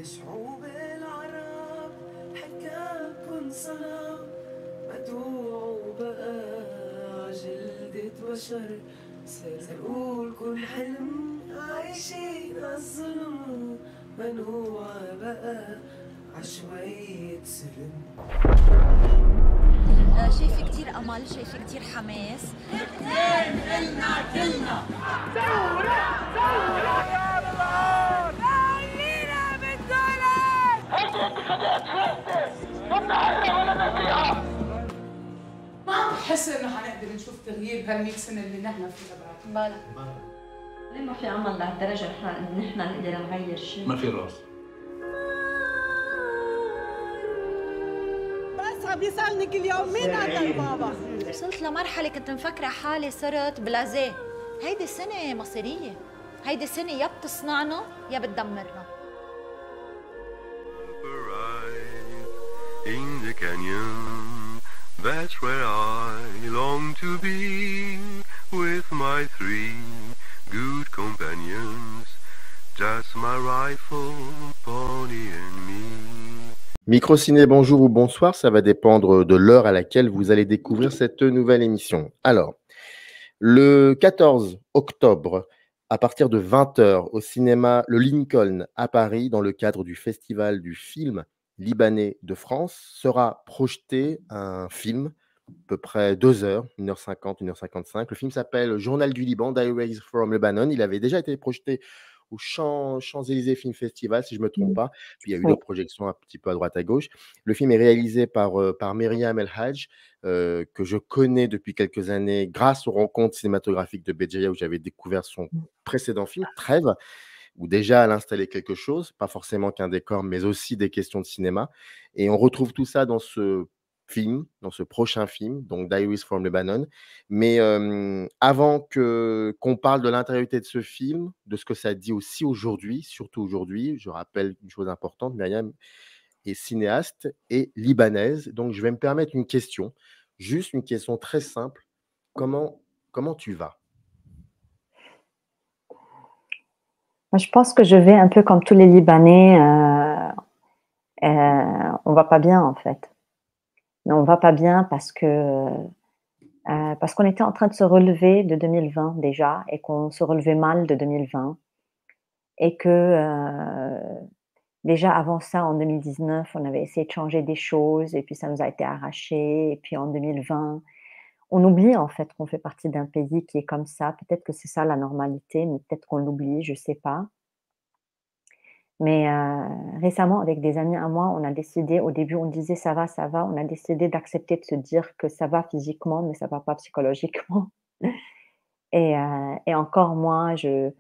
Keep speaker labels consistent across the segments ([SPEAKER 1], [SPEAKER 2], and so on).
[SPEAKER 1] شعوب العرب حكاكن صنم مدوع بقى عجلدة بشر سنقول كل حلم عايشين عالظلم منوع بقى عشوائية سلم.
[SPEAKER 2] شايفة كتير أمل، شايفة كتير حماس.
[SPEAKER 3] اثنين كلنا ثورة يا رمضان خلينا بالدولار. هذه انتخابات فاسدة ما بنعرف ولا نرضيها.
[SPEAKER 4] ما عم بحس انه حنقدر نشوف تغيير بهال100 سنة اللي نحن فيها بعد.
[SPEAKER 5] بلا ليه ما في عمل لهالدرجة نحن نقدر نغير شيء؟
[SPEAKER 6] ما في راس.
[SPEAKER 7] بس عم يسألني كل يوم مين قتل بابا؟
[SPEAKER 2] وصلت لمرحلة كنت مفكرة حالي صرت بلازيه. هيدي سنة مصيرية، هيدي سنة يا بتصنعنا يا بتدمرنا.
[SPEAKER 8] In the canyon, that's where I long to be with my three good companions, just my rifle, pony and me.
[SPEAKER 9] Microciné, bonjour ou bonsoir, ça va dépendre de l'heure à laquelle vous allez découvrir cette nouvelle émission. Alors, le 14 octobre, à partir de 20h, au cinéma Le Lincoln à Paris, dans le cadre du Festival du film libanais de France, sera projeté un film, à peu près 2 heures, 1h50, 1h55. Le film s'appelle Journal du Liban, Diaries from Lebanon. Il avait déjà été projeté au Champs-Élysées Film Festival, si je ne me trompe pas. Puis il y a eu d'autres projections un petit peu à droite à gauche. Le film est réalisé par Myriam El Hadj, que je connais depuis quelques années grâce aux rencontres cinématographiques de Béjaïa, où j'avais découvert son précédent film, Trêve, où déjà elle installait quelque chose, pas forcément qu'un décor, mais aussi des questions de cinéma. Et on retrouve tout ça dans ce film, dans ce prochain film, donc Diaries from Lebanon. Mais avant qu'on parle de l'intériorité de ce film, de ce que ça dit aussi aujourd'hui, surtout aujourd'hui, je rappelle une chose importante, Myriam est cinéaste et libanaise. Donc je vais me permettre une question, juste une question très simple. Comment tu vas ?
[SPEAKER 5] Je pense que je vais un peu comme tous les Libanais. On va pas bien en fait. Mais on va pas bien parce qu'on était en train de se relever de 2020 déjà et qu'on se relevait mal de 2020 et que déjà avant ça en 2019 on avait essayé de changer des choses et puis ça nous a été arraché et puis en 2020 on oublie en fait qu'on fait partie d'un pays qui est comme ça. Peut-être que c'est ça la normalité, mais peut-être qu'on l'oublie, je sais pas. Mais récemment, avec des amis à moi, on a décidé, au début on disait ça va, on a décidé d'accepter de se dire que ça va physiquement, mais ça va pas psychologiquement. Et encore moi, je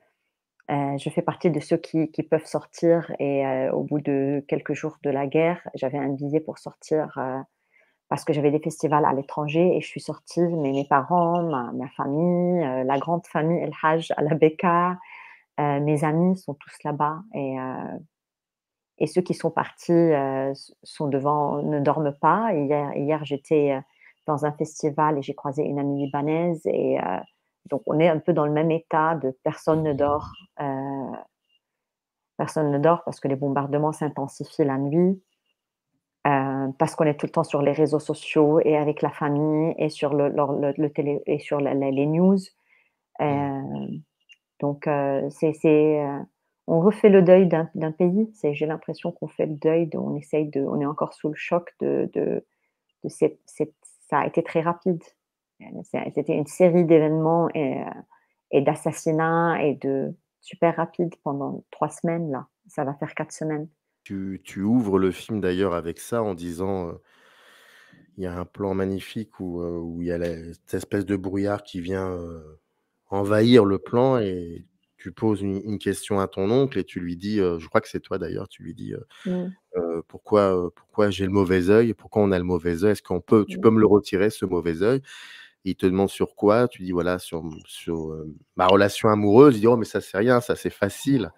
[SPEAKER 5] fais partie de ceux qui peuvent sortir et au bout de quelques jours de la guerre, j'avais un billet pour sortir parce que j'avais des festivals à l'étranger et je suis sortie, mais mes parents, ma famille, la grande famille El Hadj à la Bekaa, mes amis sont tous là-bas et ceux qui sont partis sont devant, ne dorment pas. Hier j'étais dans un festival et j'ai croisé une amie libanaise et donc on est un peu dans le même état de personne ne dort. Personne ne dort parce que les bombardements s'intensifient la nuit. Parce qu'on est tout le temps sur les réseaux sociaux et avec la famille et sur le télé et sur les news. Donc on refait le deuil d'un pays. J'ai l'impression qu'on fait le deuil, on est encore sous le choc de cette, ça a été très rapide. C'était une série d'événements et d'assassinats et de super rapide pendant 3 semaines là. Ça va faire 4 semaines.
[SPEAKER 9] Tu ouvres le film d'ailleurs avec ça en disant, il y a un plan magnifique où il y a cette espèce de brouillard qui vient envahir le plan et tu poses une question à ton oncle et tu lui dis, je crois que c'est toi d'ailleurs, tu lui dis pourquoi j'ai le mauvais œil, pourquoi on a le mauvais œil, est-ce tu peux me le retirer ce mauvais œil? Il te demande sur quoi, tu dis voilà sur ma relation amoureuse, il dit oh mais ça c'est rien, ça c'est facile.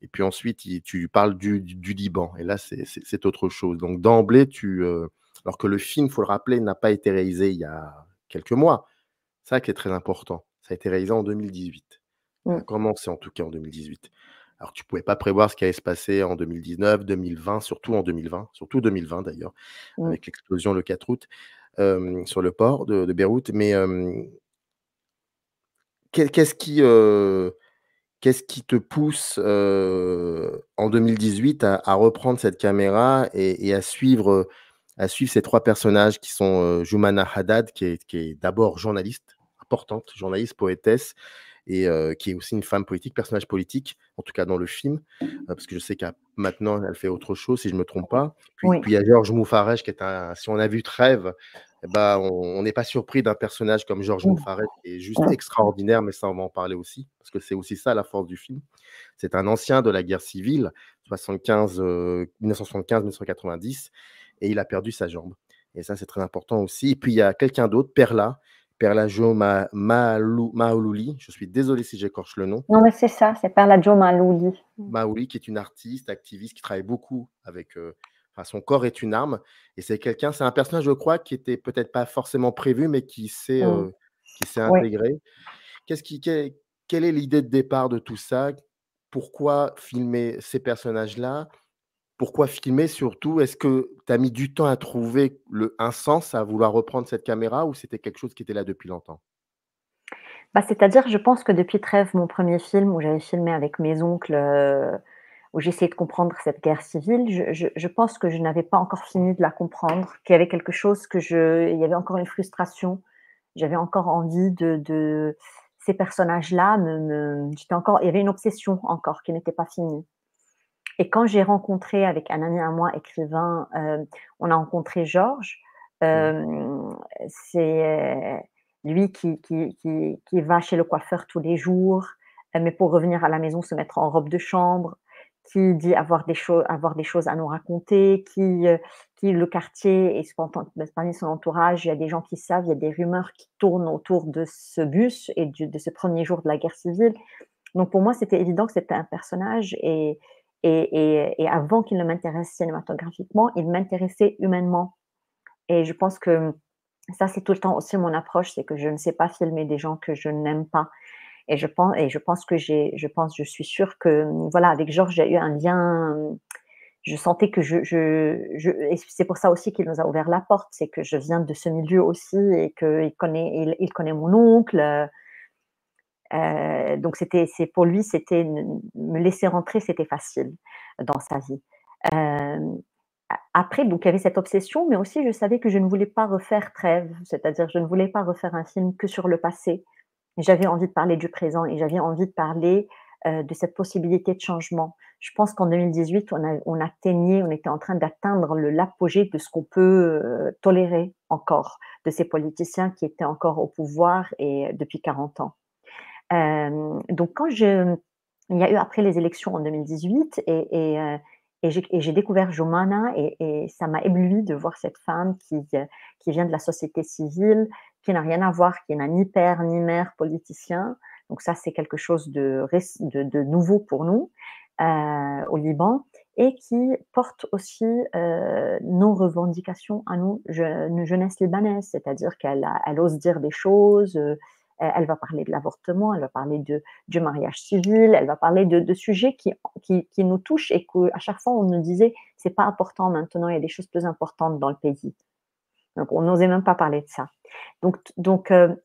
[SPEAKER 9] Et puis ensuite tu parles du Liban et là c'est autre chose. Donc d'emblée alors que le film, faut le rappeler, n'a pas été réalisé il y a quelques mois. C'est ça qui est très important. Ça a été réalisé en 2018. Ça a commencé en tout cas en 2018. Alors tu pouvais pas prévoir ce qui allait se passer en 2019, 2020, surtout 2020 d'ailleurs,
[SPEAKER 5] Mmh.
[SPEAKER 9] avec l'explosion le 4 août, sur le port de Beyrouth. Mais, qu'est qu'est-ce qui te pousse, en 2018 à reprendre cette caméra et à suivre ces 3 personnages qui sont, Joumana Haddad qui est d'abord journaliste, importante, journaliste, poétesse et qui est aussi une femme politique, personnage politique, en tout cas dans le film, parce que je sais qu'à maintenant elle fait autre chose si je me trompe pas. Puis
[SPEAKER 5] Oui.
[SPEAKER 9] puis il y a Georges Moufarech qui est un si on a vu Trêve, et bah, on n'est pas surpris d'un personnage comme Georges
[SPEAKER 5] Mmh.
[SPEAKER 9] Moufarech qui est juste
[SPEAKER 5] Mmh.
[SPEAKER 9] extraordinaire, mais ça on va en parler aussi, parce que c'est aussi ça la force du film. C'est un ancien de la guerre civile, 1975-1990 et il a perdu sa jambe et ça c'est très important aussi. Et puis il y a quelqu'un d'autre, Perla Jo Maalouli, je suis désolé si j'écorche le nom.
[SPEAKER 5] Non, mais c'est ça, c'est Perla Jo Maalouli.
[SPEAKER 9] Maalouli qui est une artiste, activiste, qui travaille beaucoup avec, enfin son corps est une arme et c'est un personnage je crois qui était peut-être pas forcément prévu mais
[SPEAKER 5] Mmh.
[SPEAKER 9] qui s'est
[SPEAKER 5] Oui.
[SPEAKER 9] intégré. Qu'est-ce qui quelle quelle est l'idée de départ de tout ça? Pourquoi filmer ces personnages-là? Pourquoi filmer surtout? Est-ce que tu as mis du temps à trouver un sens à vouloir reprendre cette caméra ou c'était quelque chose qui était là depuis longtemps?
[SPEAKER 5] Bah, c'est-à-dire, je pense que depuis Trêve, mon premier film où j'avais filmé avec mes oncles, où j'essayais de comprendre cette guerre civile, je pense que je n'avais pas encore fini de la comprendre, qu'il y avait quelque chose il y avait encore une frustration. J'avais encore envie de ces personnages-là il y avait une obsession encore qui n'était pas finie. Et quand j'ai rencontré avec un ami à moi, écrivain, on a rencontré Georges,
[SPEAKER 9] Mmh.
[SPEAKER 5] c'est lui qui va chez le coiffeur tous les jours, mais pour revenir à la maison, se mettre en robe de chambre, qui dit avoir des choses à nous raconter, qui le quartier et parmi son entourage, il y a des gens qui savent, il y a des rumeurs qui tournent autour de ce bus et de ce premier jour de la guerre civile. Donc pour moi, c'était évident que c'était un personnage et avant qu'il ne m'intéresse cinématographiquement, il m'intéressait humainement. Et je pense que ça, c'est tout le temps aussi mon approche, c'est que je ne sais pas filmer des gens que je n'aime pas. Je suis sûre que, voilà, avec Georges, j'ai eu un lien, je sentais que et c'est pour ça aussi qu'il nous a ouvert la porte, c'est que je viens de ce milieu aussi et qu'il connaît mon oncle. Donc pour lui, me laisser rentrer, c'était facile dans sa vie. Après, donc il y avait cette obsession, mais aussi je savais que je ne voulais pas refaire Trêve, c'est-à-dire je ne voulais pas refaire un film que sur le passé. J'avais envie de parler du présent et j'avais envie de parler de cette possibilité de changement. Je pense qu'en 2018, on était en train d'atteindre l'apogée de ce qu'on peut tolérer encore, de ces politiciens qui étaient encore au pouvoir et depuis 40 ans. Donc il y a eu après les élections en 2018 et j'ai découvert Joumana et ça m'a ébloui de voir cette femme qui vient de la société civile, qui n'a rien à voir, qui n'a ni père ni mère politicien. Donc ça, c'est quelque chose de nouveau pour nous au Liban et qui porte aussi nos revendications à nous, une jeunesse libanaise, c'est-à-dire elle ose dire des choses. Elle va parler de l'avortement, elle va parler du mariage civil, elle va parler de sujets qui nous touchent et qu'à chaque fois on nous disait c'est pas important maintenant, il y a des choses plus importantes dans le pays. Donc on n'osait même pas parler de ça.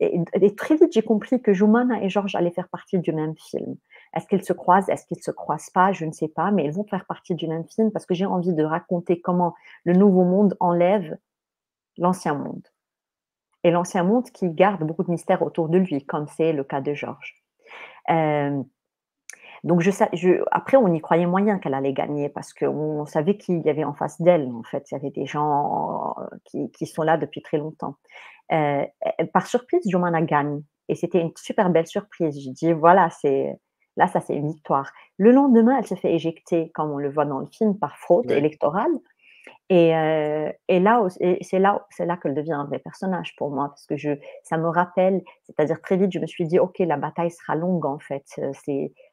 [SPEAKER 5] Et très vite j'ai compris que Joumana et Georges allaient faire partie du même film. Est-ce qu'ils se croisent, est-ce qu'ils se croisent pas, je ne sais pas, mais ils vont faire partie du même film parce que j'ai envie de raconter comment le nouveau monde enlève l'ancien monde. Et l'ancien monde qui garde beaucoup de mystères autour de lui, comme c'est le cas de Georges. Donc après, on y croyait moyen qu'elle allait gagner parce qu'on savait qu'il y avait en face d'elle, en fait. Il y avait des gens qui sont là depuis très longtemps. Par surprise, Joumana gagne. Et c'était une super belle surprise. Je dis, voilà, ça, c'est une victoire. Le lendemain, elle se fait éjecter, comme on le voit dans le film, par fraude
[SPEAKER 9] Ouais.
[SPEAKER 5] électorale. Et c'est là qu'elle devient un vrai personnage pour moi parce que ça me rappelle, c'est-à-dire très vite, je me suis dit: «OK, la bataille sera longue en fait,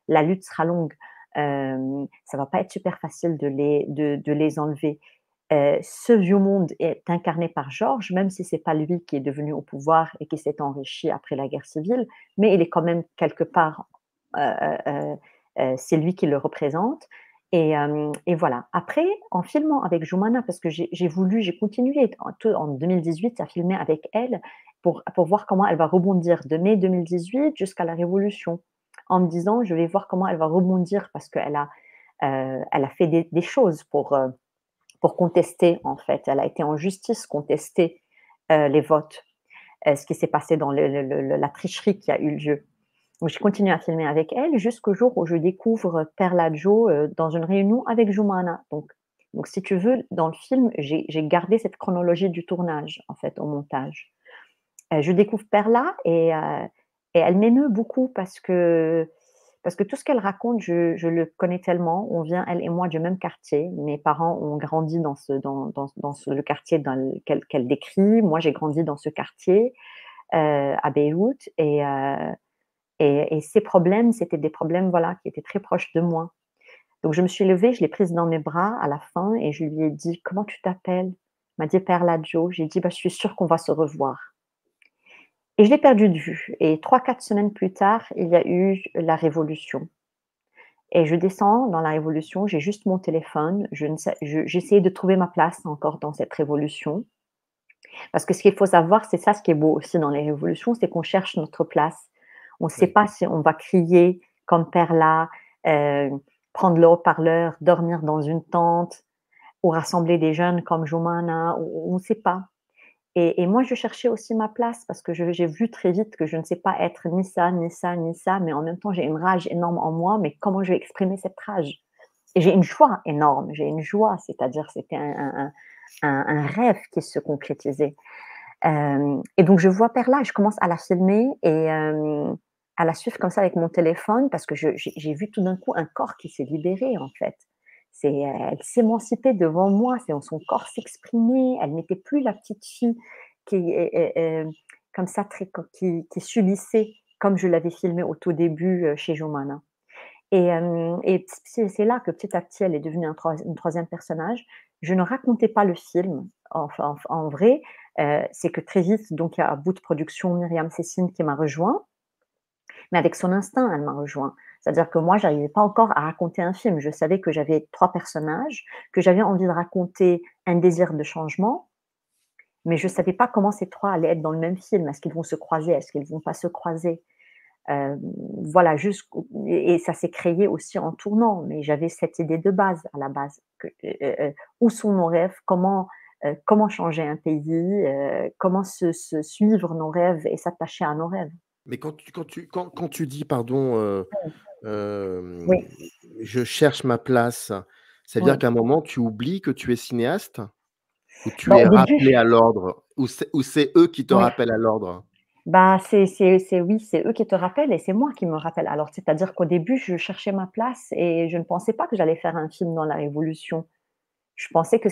[SPEAKER 5] la lutte sera longue, ça va pas être super facile de les enlever». Ce vieux monde est incarné par Georges, même si c'est pas lui qui est devenu au pouvoir et qui s'est enrichi après la guerre civile, mais il est quand même quelque part, c'est lui qui le représente. Et voilà. Après, en filmant avec Joumana, parce que j'ai continué en 2018 à filmer avec elle pour voir comment elle va rebondir de mai 2018 jusqu'à la Révolution, en me disant, je vais voir comment elle va rebondir parce elle a fait des choses pour contester, en fait. Elle a été en justice contester les votes, ce qui s'est passé dans la tricherie qui a eu lieu. Donc, j'ai continué à filmer avec elle jusqu'au jour où je découvre Perla Joe dans une réunion avec Joumana. Donc, si tu veux, dans le film, j'ai gardé cette chronologie du tournage, en fait, au montage. Je découvre Perla et elle m'émeut beaucoup parce que tout ce qu'elle raconte, je le connais tellement. On vient, elle et moi, du même quartier. Mes parents ont grandi dans le quartier qu'elle décrit. Moi, j'ai grandi dans ce quartier à Beyrouth. Et ces problèmes, c'était des problèmes voilà, qui étaient très proches de moi. Donc, je me suis levée, je l'ai prise dans mes bras à la fin et je lui ai dit « Comment tu t'appelles ?» Elle m'a dit « Perla Joe ». J'ai dit bah, « Je suis sûre qu'on va se revoir ». Et je l'ai perdue de vue. Et 3-4 semaines plus tard, il y a eu la révolution. Et je descends dans la révolution, j'ai juste mon téléphone, j'essayais de trouver ma place encore dans cette révolution. Parce que ce qu'il faut savoir, c'est ça ce qui est beau aussi dans les révolutions, c'est qu'on cherche notre place. On ne sait pas si on va crier comme Perla, prendre le haut-parleur, dormir dans une tente, ou rassembler des jeunes comme Joumana, on ne sait pas. Et moi, je cherchais aussi ma place parce que j'ai vu très vite que je ne sais pas être ni ça, ni ça, ni ça, mais en même temps, j'ai une rage énorme en moi, mais comment je vais exprimer cette rage? Et j'ai une joie énorme, j'ai une joie, c'est-à-dire c'était un rêve qui se concrétisait. Et donc, je vois Perla, je commence à la filmer et à la suivre comme ça avec mon téléphone parce que j'ai vu tout d'un coup un corps qui s'est libéré, en fait. Elle s'émancipait devant moi, son corps s'exprimait, elle n'était plus la petite fille qui, comme ça, qui subissait, comme je l'avais filmée au tout début chez Joumana. Et c'est là que petit à petit, elle est devenue une troisième personnage. Je ne racontais pas le film, en vrai, c'est que très vite, donc il y a à bout de production Myriam Cécine qui m'a rejoint, mais avec son instinct, elle m'a rejoint. C'est-à-dire que moi, je n'arrivais pas encore à raconter un film. Je savais que j'avais 3 personnages, que j'avais envie de raconter un désir de changement, mais je ne savais pas comment ces 3 allaient être dans le même film. Est-ce qu'ils vont se croiser? Est-ce qu'ils ne vont pas se croiser? Voilà, et ça s'est créé aussi en tournant, mais j'avais cette idée de base, à la base. Où sont nos rêves? Comment changer un pays? Comment se suivre nos rêves et s'attacher à nos rêves?
[SPEAKER 9] Mais quand tu dis, pardon,
[SPEAKER 5] Oui.
[SPEAKER 9] je cherche ma place, ça veut dire
[SPEAKER 5] Oui.
[SPEAKER 9] qu'à un moment, tu oublies que tu es cinéaste? Ou tu
[SPEAKER 5] Bah,
[SPEAKER 9] es
[SPEAKER 5] au début,
[SPEAKER 9] rappelé à l'ordre? Ou c'est eux qui te
[SPEAKER 5] oui.
[SPEAKER 9] rappellent à l'ordre?
[SPEAKER 5] Bah, oui, c'est eux qui te rappellent et c'est moi qui me rappelle. Alors, c'est-à-dire qu'au début, je cherchais ma place et je ne pensais pas que j'allais faire un film dans la Révolution. Je pensais que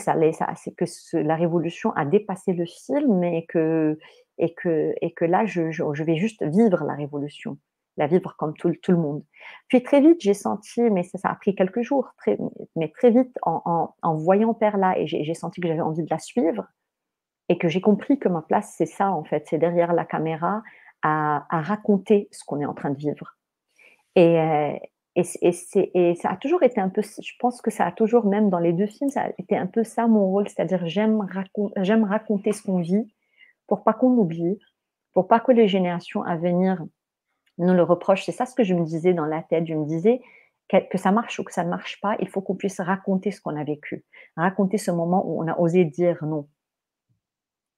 [SPEAKER 5] la Révolution a dépassé le film et que là, je vais juste vivre la Révolution, la vivre comme tout le monde. Puis très vite, j'ai senti, mais ça a pris quelques jours, mais très vite, en voyant Perla, et j'ai senti que j'avais envie de la suivre et que j'ai compris que ma place, c'est ça, en fait, c'est derrière la caméra à raconter ce qu'on est en train de vivre. Et ça a toujours été un peu, je pense que ça a toujours, même dans les 2 films, ça a été un peu ça mon rôle, c'est-à-dire j'aime raconter ce qu'on vit pour pas qu'on oublie, pour pas que les générations à venir nous le reprochent. C'est ça ce que je me disais dans la tête. Je me disais que ça marche ou que ça ne marche pas, il faut qu'on puisse raconter ce qu'on a vécu, raconter ce moment où on a osé dire non,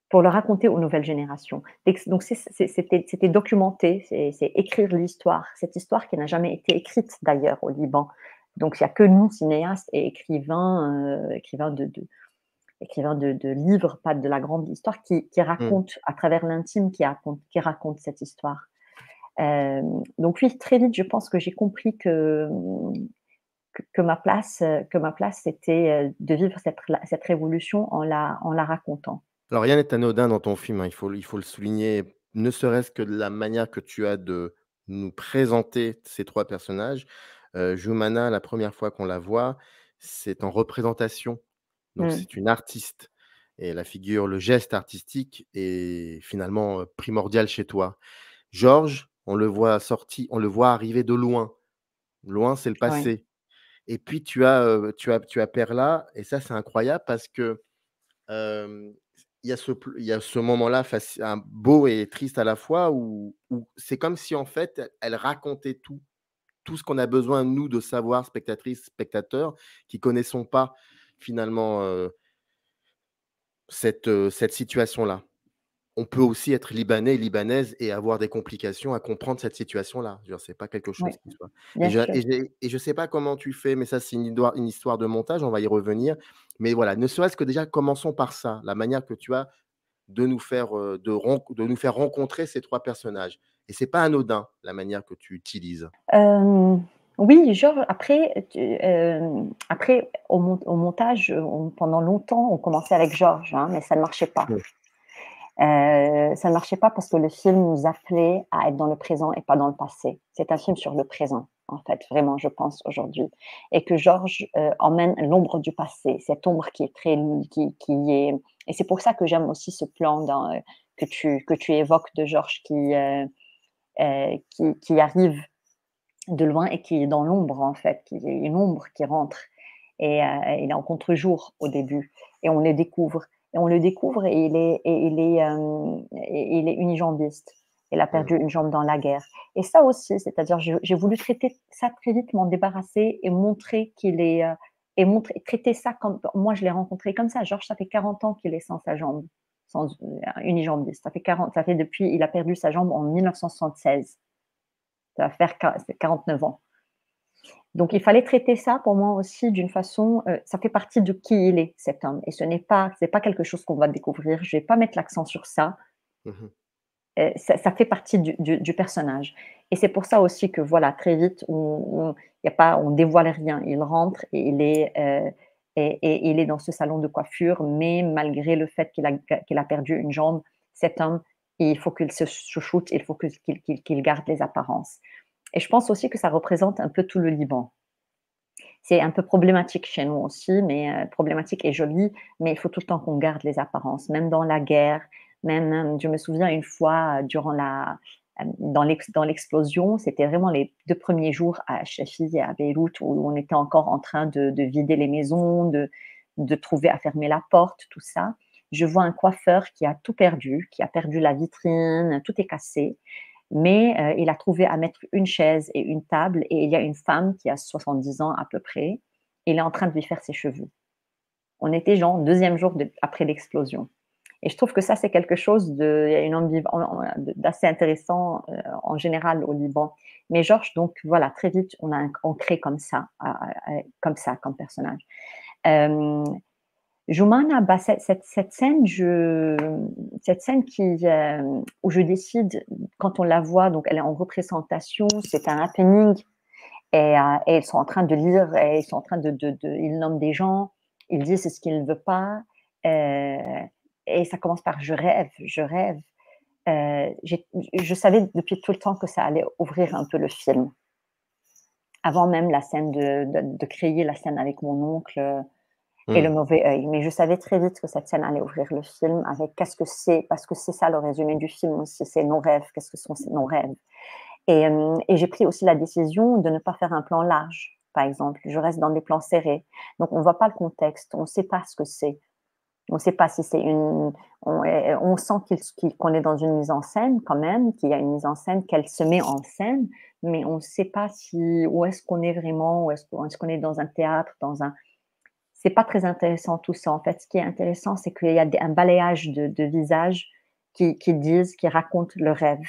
[SPEAKER 5] pour le raconter aux nouvelles générations. Donc c'était documenté, c'est écrire l'histoire, cette histoire qui n'a jamais été écrite d'ailleurs au Liban. Donc il n'y a que nous, cinéastes et écrivains de livres, pas de la grande histoire, qui racontent à travers l'intime, qui racontent cette histoire. Donc oui, très vite, je pense que j'ai compris que ma place, c'était de vivre cette révolution en la racontant.
[SPEAKER 9] Alors rien n'est anodin dans ton film, hein, il faut le souligner, ne serait-ce que de la manière que tu as de nous présenter ces 3 personnages. Joumana, la première fois qu'on la voit, c'est en représentation, donc
[SPEAKER 5] Mmh.
[SPEAKER 9] c'est une artiste et le geste artistique est finalement, primordial chez toi. Georges, on le voit arriver de loin. Loin, c'est le
[SPEAKER 5] Oui,
[SPEAKER 9] passé. Et puis tu as Perla et ça, c'est incroyable parce que, hem, il y a ce moment-là beau et triste à la fois où c'est comme si en fait, elle racontait tout ce qu'on a besoin nous de savoir, spectatrices, spectateurs, qui connaissons pas finalement, cette situation-là. On peut aussi être libanais, libanaise et avoir des complications à comprendre cette situation-là. Je veux dire, c'est pas quelque
[SPEAKER 5] oui,
[SPEAKER 9] chose qui soit
[SPEAKER 5] bien sûr.
[SPEAKER 9] et je sais pas comment tu fais, mais ça, c'est une histoire de montage, on va y revenir. Mais voilà, ne serait-ce que déjà, commençons par ça, la manière que tu as de nous faire, de nous faire rencontrer ces 3 personnages et c'est pas anodin, la manière que tu utilises.
[SPEAKER 5] Oui, genre après au montage, pendant longtemps, on commençait avec Georges, hein, mais ça ne marchait pas.
[SPEAKER 9] Mmh.
[SPEAKER 5] Ça ne marchait pas parce que le film nous appelait à être dans le présent et pas dans le passé. C'est un film sur le présent, en fait, vraiment, je pense aujourd'hui, et que Georges, emmène l'ombre du passé, cette ombre qui est très qui est et c'est pour ça que j'aime aussi ce plan que tu évoques de Georges qui arrive de loin et qui est dans l'ombre, en fait, qui est une ombre qui rentre et il est en contre-jour au début et on le découvre et il est unijambiste. Il a
[SPEAKER 9] Mmh.
[SPEAKER 5] perdu une jambe dans la guerre et ça aussi, c'est-à-dire j'ai voulu traiter ça très vite, m'en débarrasser et montrer qu'il est, traiter ça comme moi je l'ai rencontré comme ça. Georges, ça fait 40 ans qu'il est sans sa jambe, sans unijambiste. Ça fait depuis il a perdu sa jambe en 1976. Ça va faire 49 ans. Donc, il fallait traiter ça pour moi aussi d'une façon, ça fait partie de qui il est, cet homme. Et c'est pas quelque chose qu'on va découvrir. Je vais pas mettre l'accent sur ça.
[SPEAKER 9] Mmh.
[SPEAKER 5] Ça fait partie du personnage. Et c'est pour ça aussi que voilà, très vite, on dévoile rien. Il rentre et il est dans ce salon de coiffure, mais malgré le fait qu'il a perdu une jambe, cet homme, il faut qu'il se chouchoute, il faut qu'il garde les apparences. Et je pense aussi que ça représente un peu tout le Liban. C'est un peu problématique chez nous aussi, mais problématique et joli, mais il faut tout le temps qu'on garde les apparences, même dans la guerre, même, je me souviens une fois durant dans l'explosion, c'était vraiment les 2 premiers jours à Chafi et à Beyrouth où on était encore en train de vider les maisons, de trouver à fermer la porte, tout ça. Je vois un coiffeur qui a tout perdu, qui a perdu la vitrine, tout est cassé. Mais il a trouvé à mettre une chaise et une table et il y a une femme qui a 70 ans à peu près. Il est en train de lui faire ses cheveux. On était genre 2e jour après l'explosion. Et je trouve que ça, c'est quelque chose il y a d'assez intéressant en général au Liban. Mais Georges, donc voilà, très vite, on crée comme ça comme personnage. Euh, Joumana, bah, cette scène, où je décide, quand on la voit, donc elle est en représentation, c'est un happening, et ils sont en train de lire, et ils sont en train ils nomment des gens, ils disent ce qu'ils ne veulent pas, et ça commence par je rêve, je rêve. Je savais depuis tout le temps que ça allait ouvrir un peu le film. Avant même la scène de créer la scène avec mon oncle, et le
[SPEAKER 9] Mmh.
[SPEAKER 5] mauvais œil. Mais je savais très vite que cette scène allait ouvrir le film avec qu'est-ce que c'est, parce que c'est ça le résumé du film aussi, c'est nos rêves, qu'est-ce que sont nos rêves. Et j'ai pris aussi la décision de ne pas faire un plan large, par exemple. Je reste dans des plans serrés. Donc on ne voit pas le contexte, on ne sait pas ce que c'est. On ne sait pas si c'est on sent qu'on est dans une mise en scène quand même, qu'il y a une mise en scène, qu'elle se met en scène, mais on ne sait pas où est-ce qu'on est vraiment, où est-ce qu'on est dans un théâtre, c'est pas très intéressant tout ça. En fait, ce qui est intéressant, c'est qu'il y a un balayage de visages qui racontent le rêve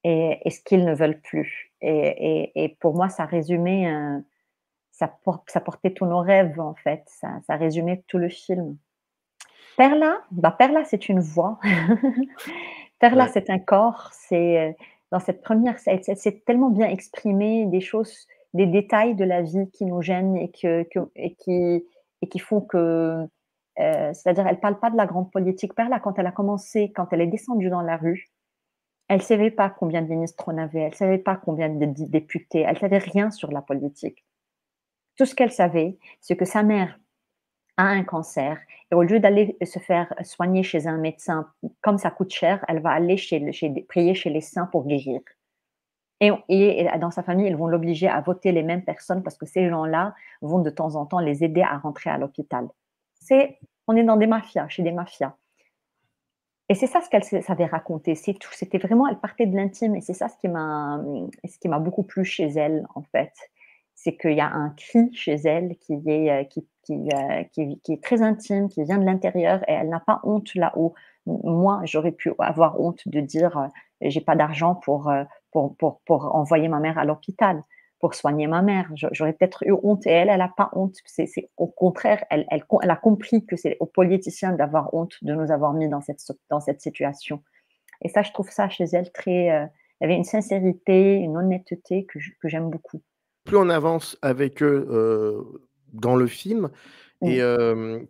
[SPEAKER 5] et ce qu'ils ne veulent plus. Et pour moi, ça résumait, ça portait tous nos rêves, en fait. Ça résumait tout le film. Perla, c'est une voix. Perla,
[SPEAKER 9] Ouais.
[SPEAKER 5] c'est un corps. Dans cette première, c'est tellement bien exprimé des choses, des détails de la vie qui nous gênent et qui font que, c'est-à-dire, elle parle pas de la grande politique. Perla, quand elle est descendue dans la rue, elle savait pas combien de ministres on avait, elle savait pas combien de députés, elle savait rien sur la politique. Tout ce qu'elle savait, c'est que sa mère a un cancer et au lieu d'aller se faire soigner chez un médecin, comme ça coûte cher, elle va aller prier chez les saints pour guérir. Et dans sa famille, ils vont l'obliger à voter les mêmes personnes parce que ces gens-là vont de temps en temps les aider à rentrer à l'hôpital. On est dans des mafias, chez des mafias. Et c'est ça ce qu'elle savait raconter. C'était vraiment, elle partait de l'intime et c'est ça ce qui m'a beaucoup plu chez elle, en fait. C'est qu'il y a un cri chez elle qui est très intime, qui vient de l'intérieur et elle n'a pas honte là où moi, j'aurais pu avoir honte de dire j'ai pas d'argent pour envoyer ma mère à l'hôpital, pour soigner ma mère. J'aurais peut-être eu honte et elle n'a pas honte. Au contraire, elle a compris que c'est aux politiciens d'avoir honte de nous avoir mis dans cette situation. Et ça, je trouve ça chez elle très. Il y avait une sincérité, une honnêteté que j'aime beaucoup.
[SPEAKER 9] Plus on avance avec eux dans le film, et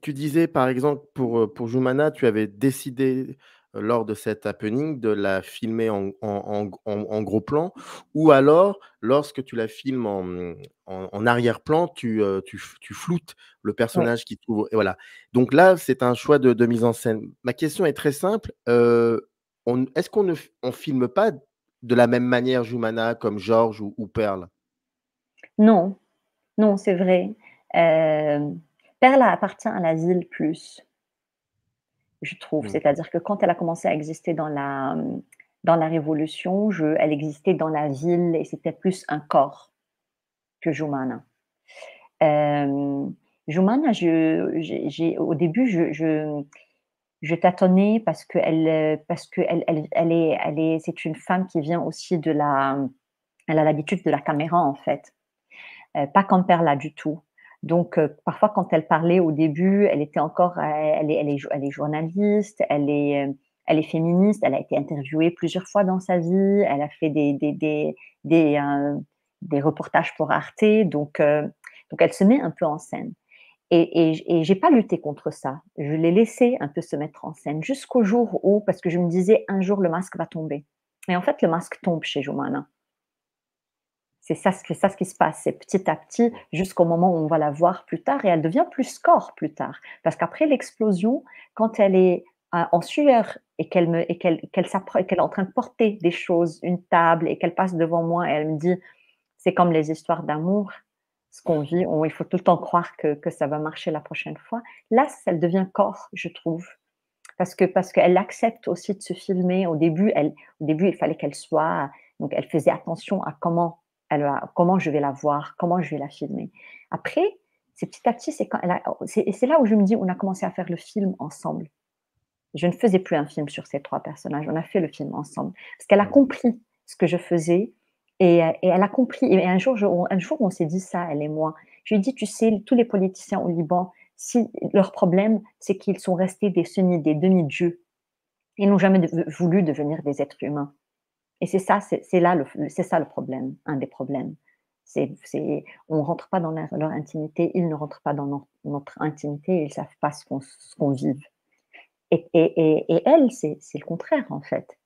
[SPEAKER 9] tu disais par exemple pour Joumana, tu avais décidé lors de cet happening de la filmer en gros plan, ou alors lorsque tu la filmes en arrière-plan, tu floutes le
[SPEAKER 5] Oui.
[SPEAKER 9] personnage qui se trouve, et voilà. Donc là, c'est un choix de mise en scène. Ma question est très simple, est-ce qu'on ne on filme pas de la même manière Joumana comme Georges ou Perle?
[SPEAKER 5] Non, non, c'est vrai. Perle appartient à la ville plus, je trouve.
[SPEAKER 9] Mmh.
[SPEAKER 5] C'est-à-dire que quand elle a commencé à exister dans la Révolution, elle existait dans la ville et c'était plus un corps que Joumana. Joumana, au début, je tâtonnais parce c'est une femme qui vient aussi elle a l'habitude de la caméra en fait. Pas comme Perla du tout. Donc, parfois, quand elle parlait au début, elle était encore, elle est journaliste, elle est féministe, elle a été interviewée plusieurs fois dans sa vie, elle a fait des reportages pour Arte, donc elle se met un peu en scène. Et j'ai pas lutté contre ça. Je l'ai laissé un peu se mettre en scène jusqu'au jour où, parce que je me disais, un jour, le masque va tomber. Et en fait, le masque tombe chez Joumana. C'est ça ce qui se passe, c'est petit à petit jusqu'au moment où on va la voir plus tard et elle devient plus corps plus tard. Parce qu'après l'explosion, quand elle est en sueur et qu'elle est en train de porter des choses, une table et qu'elle passe devant moi et elle me dit: «C'est comme les histoires d'amour, ce qu'on vit, il faut tout le temps croire que ça va marcher la prochaine fois». Là, elle devient corps, je trouve. Parce qu'elle accepte aussi de se filmer. Au début, il fallait qu'elle soit, donc elle faisait attention à comment je vais la voir, comment je vais la filmer. Après, c'est petit à petit, c'est là où je me dis, on a commencé à faire le film ensemble. Je ne faisais plus un film sur ces 3 personnages, on a fait le film ensemble. Parce qu'elle a compris ce que je faisais et elle a compris. Et un jour, on s'est dit ça, elle et moi. Je lui ai dit: «Tu sais, tous les politiciens au Liban, si leur problème, c'est qu'ils sont restés des demi-dieux. Ils n'ont jamais voulu devenir des êtres humains». Et c'est ça, c'est ça le problème, un des problèmes. On rentre pas dans leur intimité, ils ne rentrent pas dans notre intimité, ils savent pas ce qu'on vive. Et elle, c'est le contraire, en fait.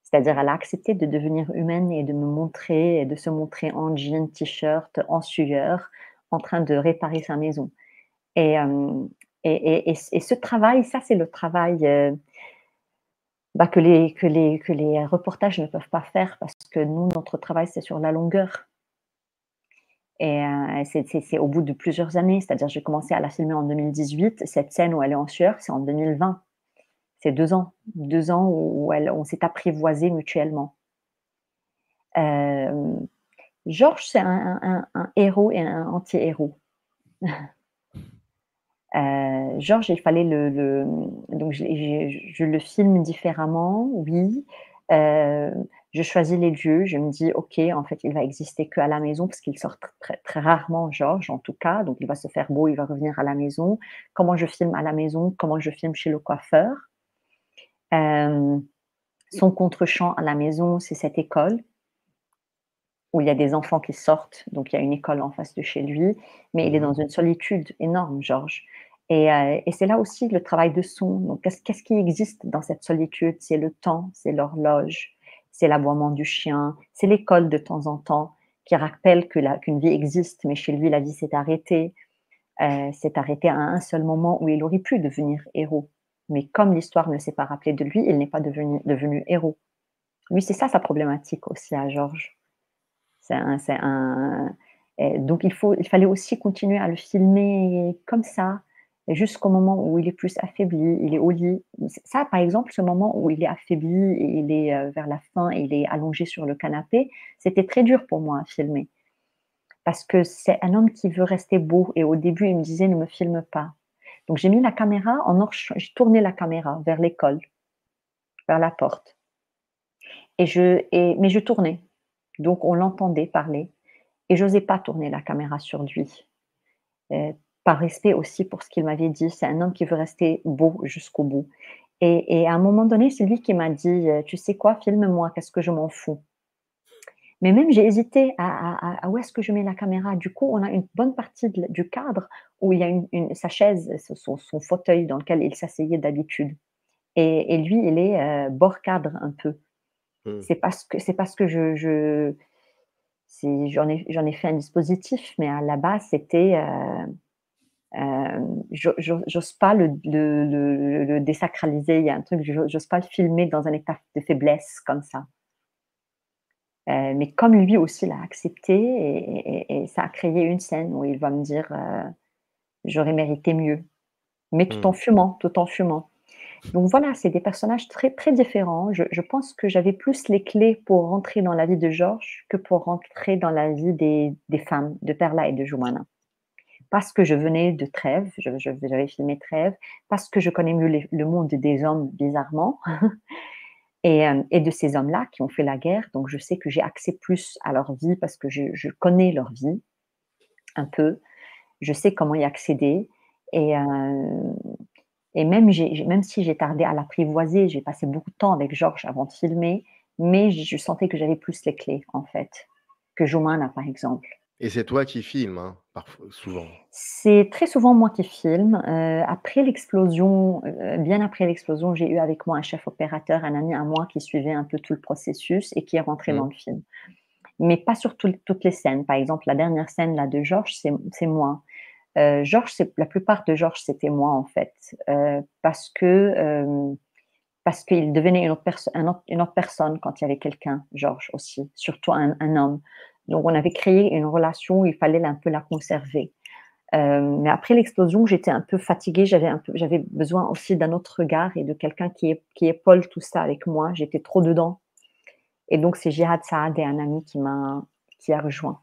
[SPEAKER 5] C'est-à-dire, elle a accepté de devenir humaine et de me montrer et de se montrer en jean, t-shirt, en sueur, en train de réparer sa maison. Et ce travail, ça, c'est le travail, que les reportages ne peuvent pas faire parce que nous, notre travail, c'est sur la longueur. Et c'est au bout de plusieurs années. C'est-à-dire, j'ai commencé à la filmer en 2018. Cette scène où elle est en sueur, c'est en 2020. C'est 2 ans. 2 ans où on s'est apprivoisés mutuellement. Georges, c'est un héros et un anti-héros. Georges, il fallait donc je le filme différemment, oui. Je choisis les lieux, je me dis: «OK, en fait, il va exister qu'à la maison» parce qu'il sort très, très rarement, Georges, en tout cas, donc il va se faire beau, il va revenir à la maison. Comment je filme à la maison? Comment je filme chez le coiffeur? Son contre-champ à la maison, c'est cette école où il y a des enfants qui sortent, donc il y a une école en face de chez lui, mais il est dans une solitude énorme, Georges. Et c'est là aussi le travail de son. Donc qu'est-ce qui existe dans cette solitude? C'est le temps, c'est l'horloge, c'est l'aboiement du chien, c'est l'école de temps en temps qui rappelle qu'une vie existe, mais chez lui, la vie s'est arrêtée. S'est arrêtée à un seul moment où il aurait pu devenir héros. Mais comme l'histoire ne s'est pas rappelée de lui, il n'est pas devenu héros. Lui, c'est ça sa problématique aussi à Georges. Donc il fallait aussi continuer à le filmer comme ça, jusqu'au moment où il est plus affaibli, il est au lit. Ça, par exemple, ce moment où il est affaibli et il est vers la fin et il est allongé sur le canapé, c'était très dur pour moi à filmer. Parce que c'est un homme qui veut rester beau et au début, il me disait: «Ne me filme pas». Donc j'ai mis la caméra j'ai tourné la caméra vers l'école, vers la porte mais je tournais. Donc on l'entendait parler et j'osais pas tourner la caméra sur lui, par respect aussi pour ce qu'il m'avait dit. C'est un homme qui veut rester beau jusqu'au bout et à un moment donné, c'est lui qui m'a dit: «Tu sais quoi? Filme-moi, qu'est-ce que je m'en fous». Mais même j'ai hésité à où est-ce que je mets la caméra? Du coup, on a une bonne partie du cadre où il y a sa chaise, son fauteuil dans lequel il s'asseyait d'habitude et lui, il est, bord cadre un peu.
[SPEAKER 9] Mmh.
[SPEAKER 5] C'est parce que j'en ai fait un dispositif, mais à la base, c'était, j'ose pas le désacraliser. Il y a un truc, j'ose pas le filmer dans un état de faiblesse comme ça. Mais comme lui aussi l'a accepté et ça a créé une scène où il va me dire, «J'aurais mérité mieux», mais tout en
[SPEAKER 9] Mmh.
[SPEAKER 5] fumant, tout en fumant. Donc voilà, c'est des personnages très, très différents. Je pense que j'avais plus les clés pour rentrer dans la vie de Georges que pour rentrer dans la vie des femmes, de Perla et de Joumana. Parce que je venais de Trèves, j'avais filmé Trèves, parce que je connais mieux le monde des hommes bizarrement et de ces hommes-là qui ont fait la guerre. Donc je sais que j'ai accès plus à leur vie parce que je connais leur vie un peu. Je sais comment y accéder et même si j'ai tardé à l'apprivoiser, j'ai passé beaucoup de temps avec Georges avant de filmer, mais je sentais que j'avais plus les clés, en fait, que Joumana, par exemple.
[SPEAKER 9] Et c'est toi qui filmes, hein, souvent?
[SPEAKER 5] C'est très souvent moi qui filme. Après l'explosion, bien après l'explosion, j'ai eu avec moi un chef opérateur, un ami à moi qui suivait un peu tout le processus et qui est rentré dans
[SPEAKER 9] Mmh.
[SPEAKER 5] le film. Mais pas sur toutes les scènes. Par exemple, la dernière scène là de Georges, c'est moi. Georges, la plupart de Georges, c'était moi en fait, parce qu'il devenait une autre personne quand il y avait quelqu'un, Georges aussi, surtout un homme. Donc on avait créé une relation où il fallait un peu la conserver. Mais après l'explosion, j'étais un peu fatiguée, j'avais besoin aussi d'un autre regard et de quelqu'un qui épaule tout ça avec moi. J'étais trop dedans et donc c'est Jihad Saad et un ami qui a rejoint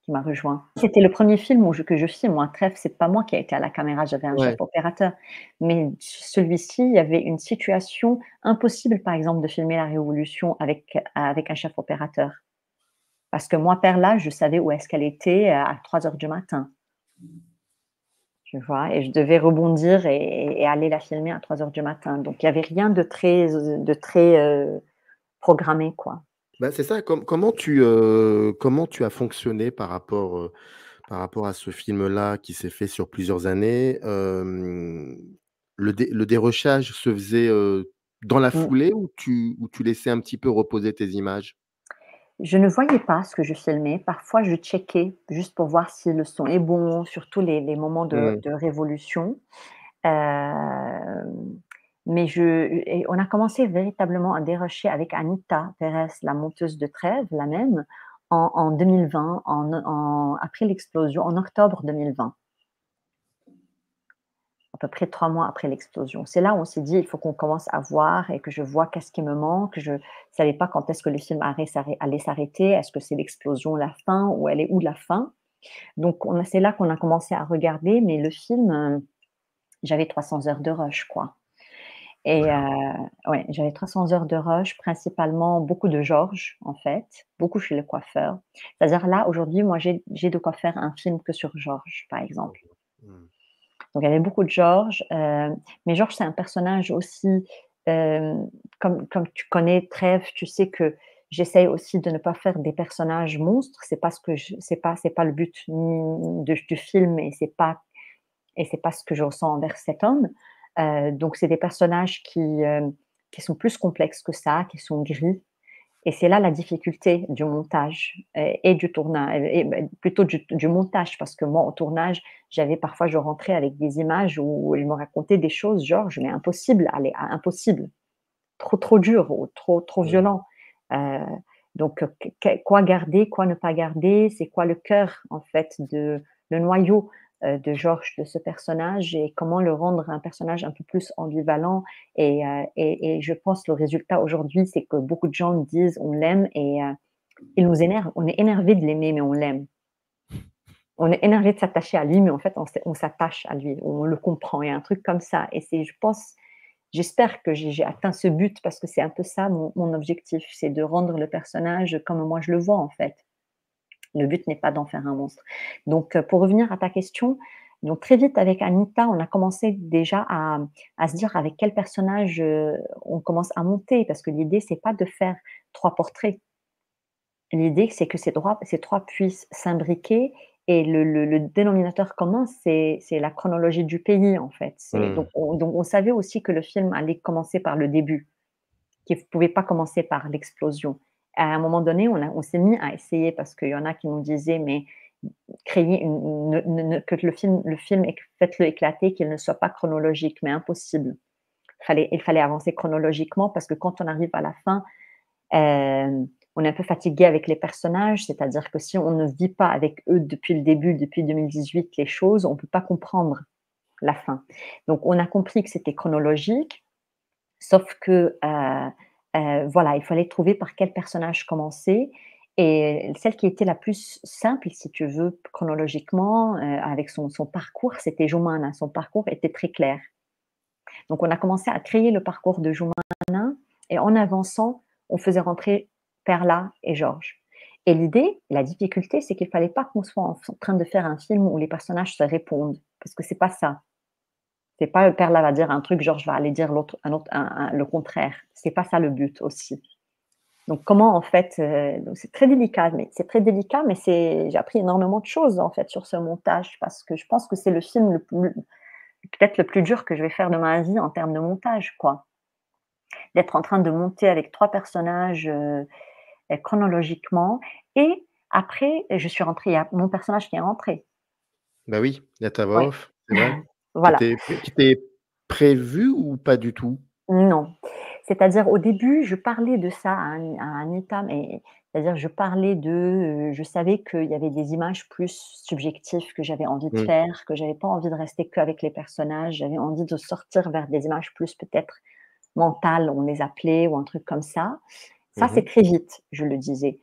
[SPEAKER 5] qui m'a rejoint. C'était le premier film que je filme, moi, Trèfle, c'est pas moi qui a été à la caméra, j'avais un chef
[SPEAKER 9] Ouais.
[SPEAKER 5] opérateur. Mais celui-ci, il y avait une situation impossible, par exemple, de filmer la Révolution avec un chef opérateur. Parce que moi, Perla, je savais où est-ce qu'elle était à 3 heures du matin. Tu vois, et je devais rebondir et aller la filmer à 3 heures du matin. Donc, il y avait rien de très programmé, quoi.
[SPEAKER 9] Bah, c'est ça, comment tu as fonctionné par rapport à ce film-là qui s'est fait sur plusieurs années? Le dérochage se faisait, dans la
[SPEAKER 5] Mmh.
[SPEAKER 9] foulée ou tu laissais un petit peu reposer tes images?
[SPEAKER 5] Je ne voyais pas ce que je filmais. Parfois, je checkais juste pour voir si le son est bon, surtout les moments
[SPEAKER 9] Mmh.
[SPEAKER 5] de révolution. Hem, mais on a commencé véritablement à dérocher avec Anita Pérez, la monteuse de Trèves, la même, en 2020, après l'explosion, en octobre 2020. À peu près 3 mois après l'explosion. C'est là où on s'est dit: «Il faut qu'on commence à voir et que je vois qu'est-ce qui me manque». Je savais pas quand est-ce que le film allait s'arrêter. Est-ce que c'est l'explosion, la fin ou elle est où la fin? Donc c'est là qu'on a commencé à regarder, mais le film, j'avais 300 heures de rush, quoi et ouais, j'avais 300 heures de rush, principalement beaucoup de Georges, en fait, beaucoup chez le coiffeur. C'est-à-dire là, aujourd'hui, moi, j'ai de quoi faire un film que sur Georges, par exemple.
[SPEAKER 9] Mmh.
[SPEAKER 5] Donc il y avait beaucoup de Georges, mais Georges, c'est un personnage aussi, hem, comme tu connais Trèves, tu sais que j'essaye aussi de ne pas faire des personnages monstres. C'est pas ce que c'est pas le but ni du film et c'est pas ce que je ressens envers cet homme. Donc c'est des personnages qui sont plus complexes que ça, qui sont gris et c'est là la difficulté du montage et du tournage et plutôt du montage parce que moi au tournage, je rentrais avec des images où il me racontait des choses, Georges, mais impossible, allez, impossible, trop dur ou trop
[SPEAKER 9] Mmh.
[SPEAKER 5] violent. Heu, Donc, quoi garder, quoi ne pas garder, c'est quoi le cœur, en fait, le noyau de Georges, de ce personnage, et comment le rendre un personnage un peu plus ambivalent. Et je pense le résultat aujourd'hui, c'est que beaucoup de gens disent on l'aime et il nous énerve. On est énervé de l'aimer, mais on l'aime. On est énervé de s'attacher à lui, mais en fait, on s'attache à lui, on le comprend. Il y a un truc comme ça. Et je pense, j'espère que j'ai atteint ce but parce que c'est un peu ça mon objectif, c'est de rendre le personnage comme moi je le vois en fait. Le but n'est pas d'en faire un monstre. Donc, pour revenir à ta question, donc très vite avec Anita, on a commencé déjà à se dire avec quel personnage on commence à monter, parce que l'idée, c'est pas de faire 3 portraits. L'idée, c'est que ces trois puissent s'imbriquer et le dénominateur commun, c'est la chronologie du pays, en fait. Donc, on savait aussi que le film allait commencer par le début, qu'il ne pouvait pas commencer par l'explosion. À un moment donné, on s'est mis à essayer parce qu'il y en a qui nous disaient, mais créer que le film faites-le éclater, qu'il ne soit pas chronologique, mais impossible. Il fallait avancer chronologiquement parce que quand on arrive à la fin, on est un peu fatigué avec les personnages, c'est-à-dire que si on ne vit pas avec eux depuis le début, depuis 2018, les choses, on ne peut pas comprendre la fin. Donc, on a compris que c'était chronologique, sauf que, voilà, il fallait trouver par quel personnage commencer. Et celle qui était la plus simple, si tu veux, chronologiquement, avec son parcours, c'était Jumana. Son parcours était très clair. Donc, on a commencé à créer le parcours de Jumana et en avançant, on faisait rentrer Perla et Georges. Et l'idée, la difficulté, c'est qu'il ne fallait pas qu'on soit en train de faire un film où les personnages se répondent, parce que ce n'est pas ça. C'est pas Perla va dire un truc, Georges va aller dire le contraire. C'est pas ça le but aussi. Donc comment en fait, c'est très délicat, mais j'ai appris énormément de choses en fait sur ce montage parce que je pense que c'est le film peut-être le plus dur que je vais faire de ma vie en termes de montage, quoi. D'être en train de monter avec 3 personnages chronologiquement et après je suis rentrée, il y a mon personnage qui est rentré.
[SPEAKER 9] Bah oui, il y a ta voix
[SPEAKER 5] Ouais.
[SPEAKER 9] off, c'est vrai.
[SPEAKER 5] Voilà.
[SPEAKER 9] Qui était prévu ou pas du tout?
[SPEAKER 5] Non. C'est-à-dire au début, je parlais de ça à Anita, mais c'est-à-dire je savais qu'il y avait des images plus subjectives que j'avais envie de faire, que j'avais pas envie de rester qu'avec les personnages, j'avais envie de sortir vers des images plus peut-être mentales, on les appelait, ou un truc comme ça. Ça, c'est très vite, je le disais.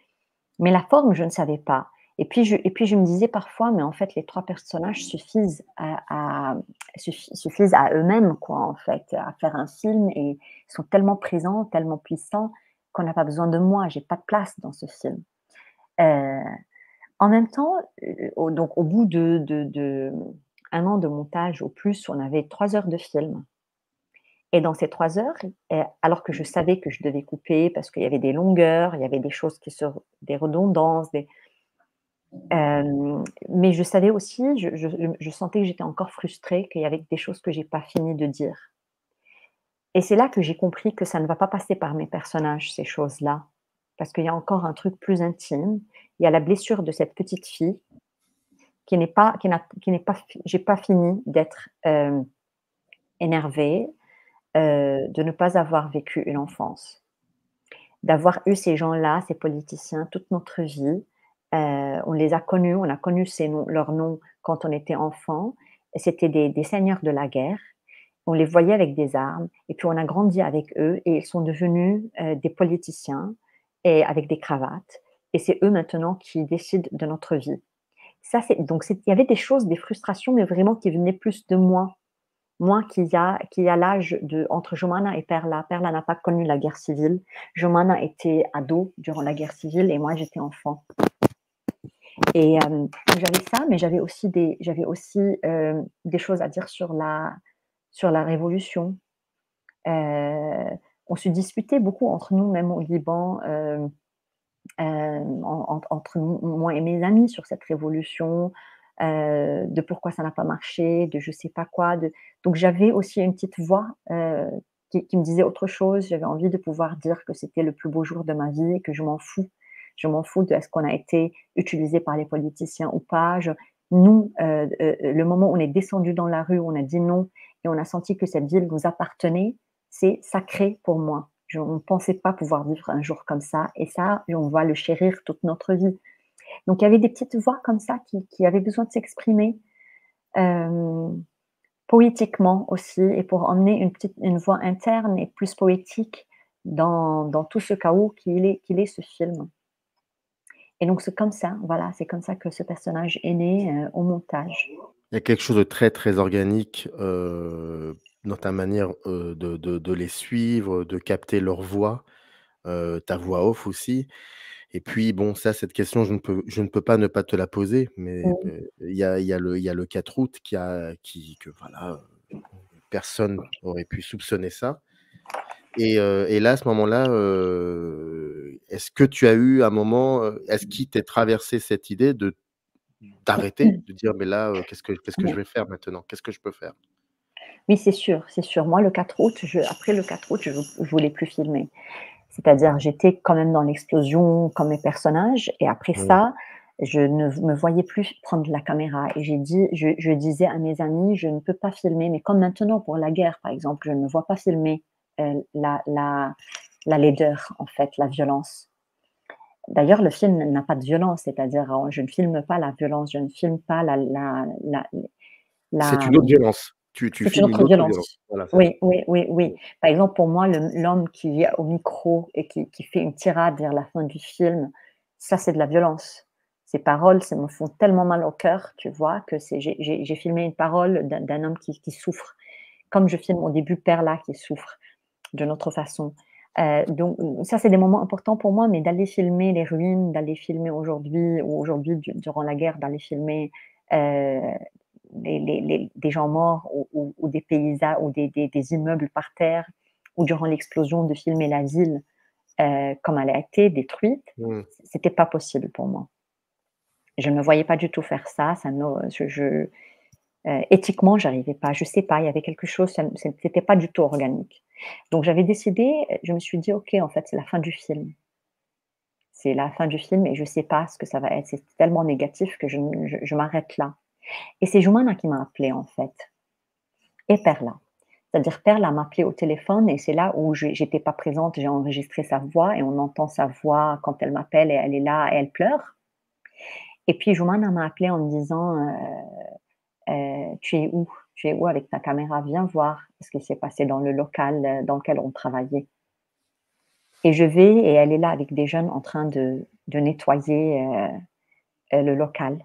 [SPEAKER 5] Mais la forme, je ne savais pas. Et puis je me disais parfois, mais en fait, les 3 personnages suffisent à eux-mêmes, quoi, en fait, à faire un film et ils sont tellement présents, tellement puissants qu'on n'a pas besoin de moi, j'ai pas de place dans ce film. En même temps, donc au bout de 1 an de montage au plus, on avait 3 heures de film. Et dans ces 3 heures, alors que je savais que je devais couper parce qu'il y avait des longueurs, il y avait des choses des redondances, mais je savais aussi, je sentais que j'étais encore frustrée, qu'il y avait des choses que j'ai pas fini de dire. Et c'est là que j'ai compris que ça ne va pas passer par mes personnages, ces choses-là, parce qu'il y a encore un truc plus intime. Il y a la blessure de cette petite fille j'ai pas fini d'être énervée, de ne pas avoir vécu une enfance, d'avoir eu ces gens-là, ces politiciens, toute notre vie. On les a connus, on a connu leurs noms quand on était enfant. C'était des seigneurs de la guerre. On les voyait avec des armes et puis on a grandi avec eux et ils sont devenus des politiciens et avec des cravates. Et c'est eux maintenant qui décident de notre vie. Il y avait des choses, des frustrations, mais vraiment qui venaient plus de moi. Moi qui a l'âge entre Jumana et Perla. Perla n'a pas connu la guerre civile. Jumana était ado durant la guerre civile et moi j'étais enfant. Et j'avais ça, mais j'avais aussi des choses à dire sur la révolution. On se disputait beaucoup entre nous, même au Liban, entre moi et mes amis sur cette révolution, de pourquoi ça n'a pas marché, de je sais pas quoi. Donc j'avais aussi une petite voix qui me disait autre chose. J'avais envie de pouvoir dire que c'était le plus beau jour de ma vie et que je m'en fous. Je m'en fous de est-ce qu'on a été utilisé par les politiciens ou pas. Le moment où on est descendu dans la rue, on a dit non et on a senti que cette ville nous appartenait, c'est sacré pour moi. On ne pensait pas pouvoir vivre un jour comme ça. Et ça, on va le chérir toute notre vie. Donc, il y avait des petites voix comme ça qui avaient besoin de s'exprimer poétiquement aussi, et pour emmener une voix interne et plus poétique dans tout ce chaos qu'il est ce film. Et donc, c'est comme ça, voilà, c'est comme ça que ce personnage est né au montage.
[SPEAKER 9] Il y a quelque chose de très, très organique dans ta manière de les suivre, de capter leur voix, ta voix off aussi. Et puis, bon, ça, cette question, je ne peux pas ne pas te la poser, mais
[SPEAKER 5] Mmh.
[SPEAKER 9] il y a le 4 août que voilà, personne aurait pu soupçonner ça. Et là, à ce moment-là, est-ce que tu as eu un moment, est-ce qu'il t'est traversé cette idée d'arrêter, de dire: «Mais là, qu'est-ce que je
[SPEAKER 5] Ouais.
[SPEAKER 9] vais faire maintenant? Qu'est-ce que je peux faire?»
[SPEAKER 5] Oui, c'est sûr, c'est sûr. Moi, le 4 août, après le 4 août, je voulais plus filmer. C'est-à-dire, j'étais quand même dans l'explosion comme mes personnages, et après
[SPEAKER 9] Mmh.
[SPEAKER 5] ça, je ne me voyais plus prendre la caméra, et je disais à mes amis: «Je ne peux pas filmer», mais comme maintenant pour la guerre, par exemple, je ne me vois pas filmer, la laideur, en fait, la violence. D'ailleurs, le film n'a pas de violence, c'est-à-dire, je ne filme pas la violence, je ne filme pas
[SPEAKER 9] C'est
[SPEAKER 5] la
[SPEAKER 9] une autre violence. Tu
[SPEAKER 5] c'est une
[SPEAKER 9] filmes une
[SPEAKER 5] autre
[SPEAKER 9] autre violence.
[SPEAKER 5] violence.
[SPEAKER 9] Voilà, c'est ça.
[SPEAKER 5] Oui, oui, oui, oui. Par exemple, pour moi, l'homme qui est au micro et qui fait une tirade vers la fin du film, ça, c'est de la violence. Ces paroles, ça me font tellement mal au cœur, tu vois, que j'ai filmé une parole d'un homme qui souffre, comme je filme au début Perla qui souffre d'une autre façon. Donc ça, c'est des moments importants pour moi, mais d'aller filmer les ruines, d'aller filmer aujourd'hui durant la guerre, d'aller filmer, heu des gens morts, ou des paysages, ou des immeubles par terre, ou durant l'explosion de filmer la ville comme elle a été détruite,
[SPEAKER 9] Mmh.
[SPEAKER 5] c'était pas possible pour moi. Je ne me voyais pas du tout faire ça. Éthiquement, j'arrivais pas. Je sais pas, il y avait quelque chose, c'était pas du tout organique. Donc j'avais décidé, je me suis dit: «OK, en fait, c'est la fin du film. C'est la fin du film, et je sais pas ce que ça va être. C'est tellement négatif que je m'arrête là». Et c'est Joumana qui m'a appelée, en fait, et Perla. C'est-à-dire Perla m'a appelée au téléphone, et c'est là où j'étais pas présente, j'ai enregistré sa voix, et on entend sa voix quand elle m'appelle, et elle est là et elle pleure. Et puis Joumana m'a appelée en me disant, «Tu es où? Tu es où avec ta caméra? Viens voir ce qui s'est passé dans le local, dans lequel on travaillait». Et je vais, et elle est là avec des jeunes en train de nettoyer, le local.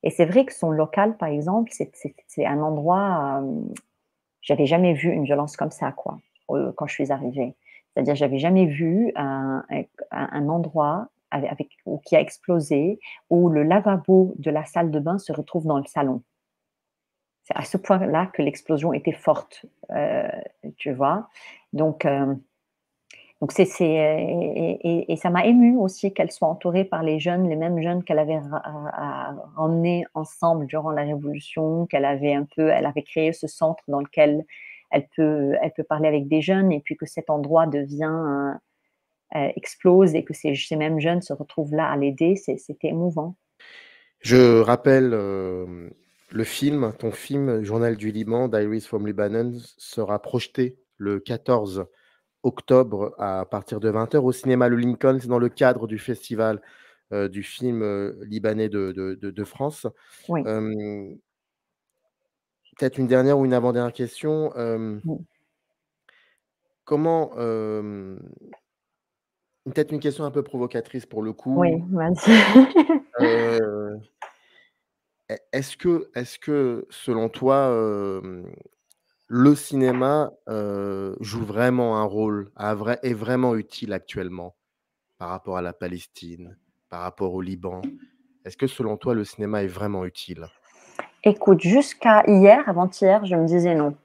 [SPEAKER 5] Et c'est vrai que son local, par exemple, c'est un endroit, j'avais jamais vu une violence comme ça, quoi, quand je suis arrivée. C'est-à-dire, j'avais jamais vu un endroit ou qui a explosé, où le lavabo de la salle de bain se retrouve dans le salon. C'est à ce point-là que l'explosion était forte, tu vois? Donc, et ça m'a émue aussi qu'elle soit entourée par les jeunes, les mêmes jeunes qu'elle avait ramenés ensemble durant la Révolution, elle avait créé ce centre dans lequel elle peut parler avec des jeunes, et puis que cet endroit explose, et que ces mêmes jeunes se retrouvent là à l'aider, c'était émouvant.
[SPEAKER 9] Je rappelle, le film, ton film Journal du Liban, Diaries from Lebanon, sera projeté le 14 octobre à partir de 20 h au cinéma Le Lincoln. C'est dans le cadre du festival, du film, libanais de France.
[SPEAKER 5] Oui.
[SPEAKER 9] Hem, Peut-être une dernière ou une avant-dernière question,
[SPEAKER 5] Mmh.
[SPEAKER 9] comment, peut-être une question un peu provocatrice pour le
[SPEAKER 5] Oui,
[SPEAKER 9] coup,
[SPEAKER 5] vas-y.
[SPEAKER 9] heu, est-ce que selon toi, le cinéma, joue vraiment un rôle, est vraiment utile actuellement par rapport à la Palestine, par rapport au Liban? Est-ce que selon toi, le cinéma est vraiment utile?
[SPEAKER 5] Écoute, jusqu'à hier, avant-hier, je me disais non.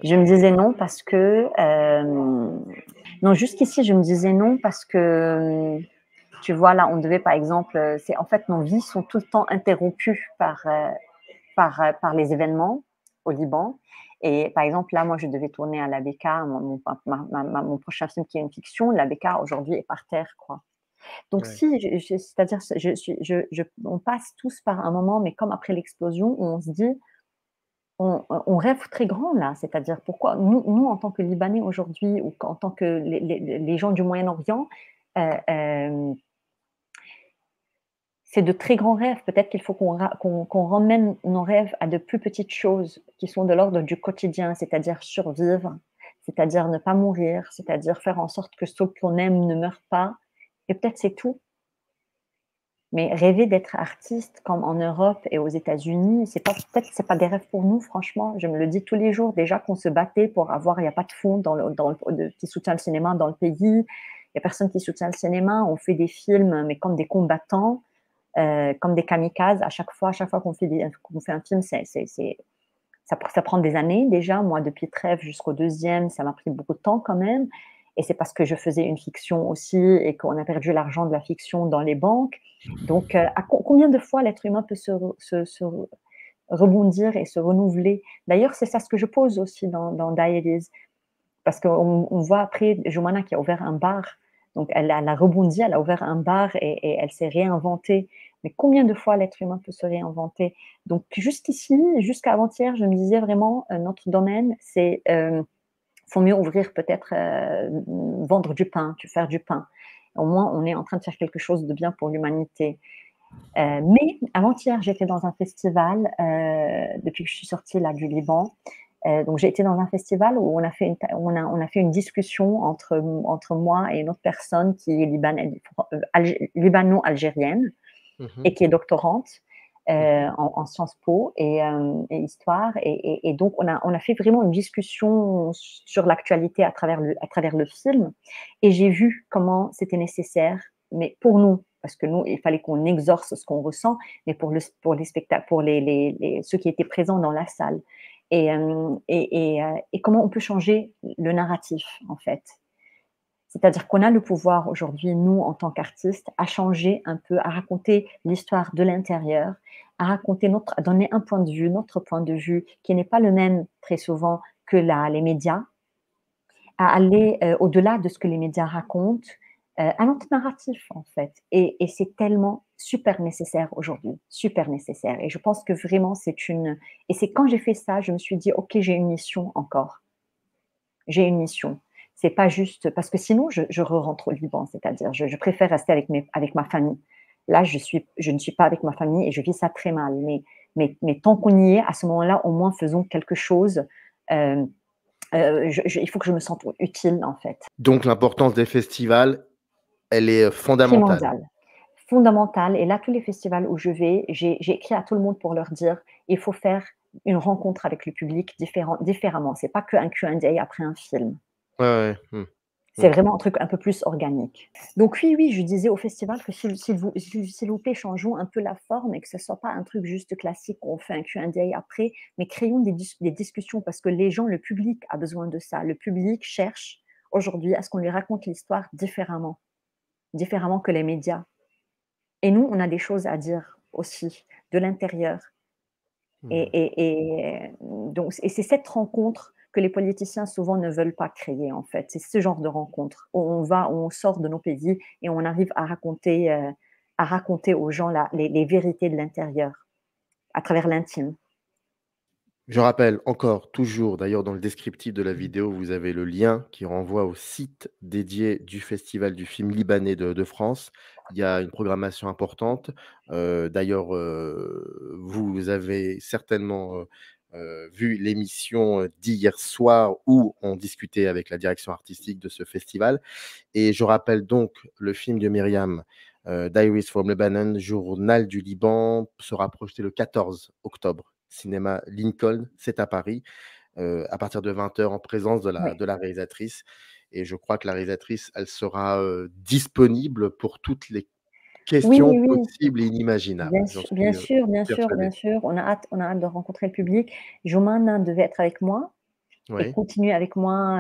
[SPEAKER 5] Je me disais non parce que, non, jusqu'ici, je me disais non parce que, tu vois, là, on devait, par exemple, c'est en fait, nos vies sont tout le temps interrompues par les événements au Liban. Et par exemple, là, moi, je devais tourner à l'ABK, mon prochain film qui est une fiction. L'ABK, aujourd'hui, est par terre, quoi. Donc
[SPEAKER 9] Ouais.
[SPEAKER 5] si, c'est-à-dire, on passe tous par un moment, mais comme après l'explosion, où on se dit: on rêve très grand là, c'est-à-dire pourquoi nous en tant que Libanais aujourd'hui ou en tant que les gens du Moyen-Orient, c'est de très grands rêves. Peut-être qu'il faut qu'on ramène nos rêves à de plus petites choses qui sont de l'ordre du quotidien, c'est-à-dire survivre, c'est-à-dire ne pas mourir, c'est-à-dire faire en sorte que ceux qu'on aime ne meurent pas. Et peut-être c'est tout. Mais rêver d'être artiste comme en Europe et aux États-Unis, peut-être c'est pas des rêves pour nous, franchement. Je me le dis tous les jours, déjà qu'on se battait pour avoir, il n'y a pas de fonds qui soutient le cinéma dans le pays, il n'y a personne qui soutient le cinéma, on fait des films, mais comme des combattants, comme des kamikazes. À chaque fois qu'on fait un film, ça prend des années déjà. Moi, depuis Trêve jusqu'au deuxième, ça m'a pris beaucoup de temps quand même. Et c'est parce que je faisais une fiction aussi et qu'on a perdu l'argent de la fiction dans les banques. Donc, combien de fois l'être humain peut se rebondir et se renouveler? D'ailleurs, c'est ça ce que je pose aussi dans Diaries. Parce qu'on voit après Joumana qui a ouvert un bar. Donc, elle a rebondi, elle a ouvert un bar et elle s'est réinventée. Mais combien de fois l'être humain peut se réinventer? Donc, jusqu'ici, jusqu'à avant-hier, je me disais vraiment, notre domaine, c'est faut mieux ouvrir peut-être, vendre du pain, faire du pain. Au moins, on est en train de faire quelque chose de bien pour l'humanité. Mais avant-hier, j'étais dans un festival, depuis que je suis sortie là, du Liban. Donc, j'ai été dans un festival où on a fait une discussion entre moi et une autre personne qui est libano-algérienne et qui est doctorante en Sciences Po et histoire. Et donc, on a fait vraiment une discussion sur l'actualité à travers le film. Et j'ai vu comment c'était nécessaire, mais pour nous, parce que nous, il fallait qu'on exorce ce qu'on ressent, mais pour les spectacles, pour ceux qui étaient présents dans la salle. Et comment on peut changer le narratif, en fait. C'est-à-dire qu'on a le pouvoir aujourd'hui, nous, en tant qu'artistes, à changer un peu, à raconter l'histoire de l'intérieur, à donner un point de vue, notre point de vue, qui n'est pas le même très souvent que les médias, à aller au-delà de ce que les médias racontent, un autre narratif, en fait. Et c'est tellement super nécessaire aujourd'hui, super nécessaire. Et je pense que vraiment, et c'est quand j'ai fait ça, je me suis dit, OK, j'ai une mission encore. J'ai une mission. C'est pas juste parce que sinon je rentre au Liban, c'est-à-dire je préfère rester avec ma famille. Là, je ne suis pas avec ma famille et je vis ça très mal. Mais tant qu'on y est, à ce moment-là, au moins faisons quelque chose. Il faut que je me sente utile, en fait.
[SPEAKER 9] Donc l'importance des festivals, elle est fondamentale.
[SPEAKER 5] Fondamentale. Et là, tous les festivals où je vais, j'ai écrit à tout le monde pour leur dire, il faut faire une rencontre avec le public différemment. C'est pas qu'un Q&A après un film.
[SPEAKER 9] Ouais.
[SPEAKER 5] C'est vraiment un truc un peu plus organique. Donc oui, je disais au festival que s'il vous plaît, changeons un peu la forme et que ce ne soit pas un truc juste classique où on fait un Q&A après, mais créons des discussions parce que les gens, le public a besoin de ça. Le public cherche aujourd'hui à ce qu'on lui raconte l'histoire différemment que les médias. Et nous, on a des choses à dire aussi de l'intérieur. Et c'est cette rencontre que les politiciens souvent ne veulent pas créer, en fait. C'est ce genre de rencontre où on sort de nos pays et on arrive à raconter aux gens les vérités de l'intérieur à travers l'intime.
[SPEAKER 9] Je rappelle encore, toujours, d'ailleurs dans le descriptif de la vidéo, vous avez le lien qui renvoie au site dédié du Festival du film libanais de France. Il y a une programmation importante. D'ailleurs, vous avez certainement vu l'émission d'hier soir où on discutait avec la direction artistique de ce festival. Et je rappelle donc le film de Myriam, Diaries from Lebanon, Journal du Liban, sera projeté le 14 octobre. Cinéma Lincoln, c'est à Paris, à partir de 20h en présence de la réalisatrice. Et je crois que la réalisatrice, elle sera disponible pour toutes les questions possibles et inimaginables.
[SPEAKER 5] Bien sûr. On a hâte de rencontrer le public. Joumana devait être avec moi et continuer avec moi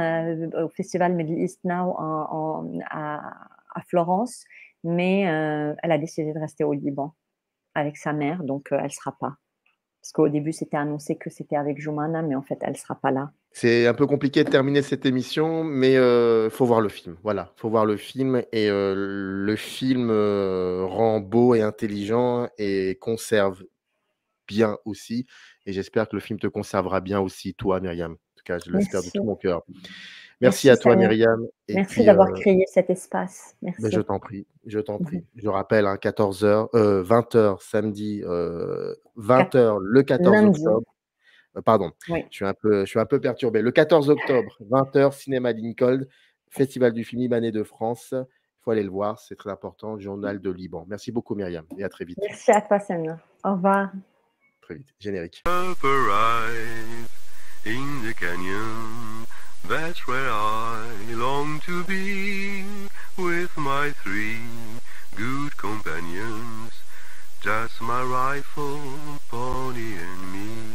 [SPEAKER 5] au festival Middle East Now à Florence, mais elle a décidé de rester au Liban avec sa mère, donc elle ne sera pas. Parce qu'au début, c'était annoncé que c'était avec Joumana, mais en fait, elle ne sera pas là.
[SPEAKER 9] C'est un peu compliqué de terminer cette émission, mais faut voir le film. Voilà, faut voir le film et le film rend beau et intelligent et conserve bien aussi. Et j'espère que le film te conservera bien aussi, toi, Myriam. En tout cas, je l'espère de
[SPEAKER 5] Merci.
[SPEAKER 9] tout mon cœur.
[SPEAKER 5] Merci,
[SPEAKER 9] Merci à toi,
[SPEAKER 5] Samir.
[SPEAKER 9] Myriam. Et
[SPEAKER 5] Merci
[SPEAKER 9] puis,
[SPEAKER 5] d'avoir créé cet espace.
[SPEAKER 9] ben,
[SPEAKER 5] Merci.
[SPEAKER 9] je t'en prie, je t'en prie. Je rappelle, hein, 14h, 20h samedi, 20h le 14
[SPEAKER 5] Lundi.
[SPEAKER 9] octobre. Pardon,
[SPEAKER 5] Oui.
[SPEAKER 9] je suis un peu perturbé. Le 14 octobre, 20h, Cinéma Lincoln, Festival du film libanais de France. Il faut aller le voir, c'est très important. Journal de Liban. Merci beaucoup, Myriam, et à très vite.
[SPEAKER 5] Merci à toi, Samir. Au revoir.
[SPEAKER 9] Très vite. Générique.
[SPEAKER 8] Up arrive in the canyon, that's where I long to be, with my 3 good companions, just my rifle, pony and me.